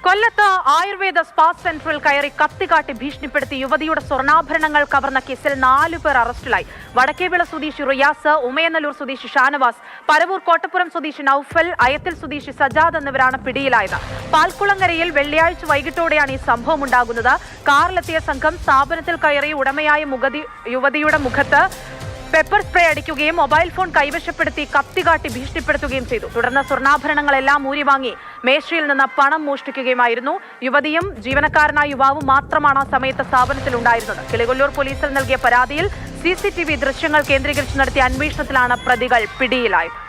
കൊല്ലത്ത് ആയുർവേദ സ്പാ സെന്ററിൽ കയറി കത്തികാട്ടി ഭീഷണിപ്പെടുത്തി യുവതിയുടെ സ്വർണ്ണാഭരണങ്ങൾ കവർന്ന കേസിൽ 4 പേർ അറസ്റ്റിലായി. വടക്കേവിള സ്വദേശി റിയാസ്, ഉമയനല്ലൂർ സ്വദേശി ഷാനവാസ്, പരവൂർ കോട്ടപ്പുറം സ്വദേശി നൌഫൽ, അയത്തിൽ സ്വദേശി സജാദ് എന്നിവരാണ് പിടിയിലായത്. പാൽക്കുളങ്ങരയിൽ വെള്ളിയാഴ്ച വൈകിട്ടോടെയാണ് ഈ സംഭവം ഉണ്ടാകുന്നത്. കാറിലെത്തിയ സംഘം സ്ഥാപനത്തിൽ കയറി ഉടമയായ യുവതിയുടെ മുഖത്ത് പെപ്പർ സ്പ്രേ അടിക്കുകയും മൊബൈൽ ഫോൺ കൈവശപ്പെടുത്തി കത്തികാട്ടി ഭീഷണിപ്പെടുത്തുകയും ചെയ്തു. തുടർന്ന് സ്വർണ്ണാഭരണങ്ങളെല്ലാം ഊരിവാങ്ങി മേശയിൽ നിന്ന് പണം മോഷ്ടിക്കുകയുമായിരുന്നു. യുവതിയും ജീവനക്കാരനായ യുവാവും മാത്രമാണ് ആ സമയത്ത് സ്ഥാപനത്തിൽ ഉണ്ടായിരുന്നത്. കിളികൊല്ലൂർ പോലീസിൽ നൽകിയ പരാതിയിൽ CCTV ദൃശ്യങ്ങൾ കേന്ദ്രീകരിച്ച് നടത്തിയ അന്വേഷണത്തിലാണ് പ്രതികൾ പിടിയിലായത്.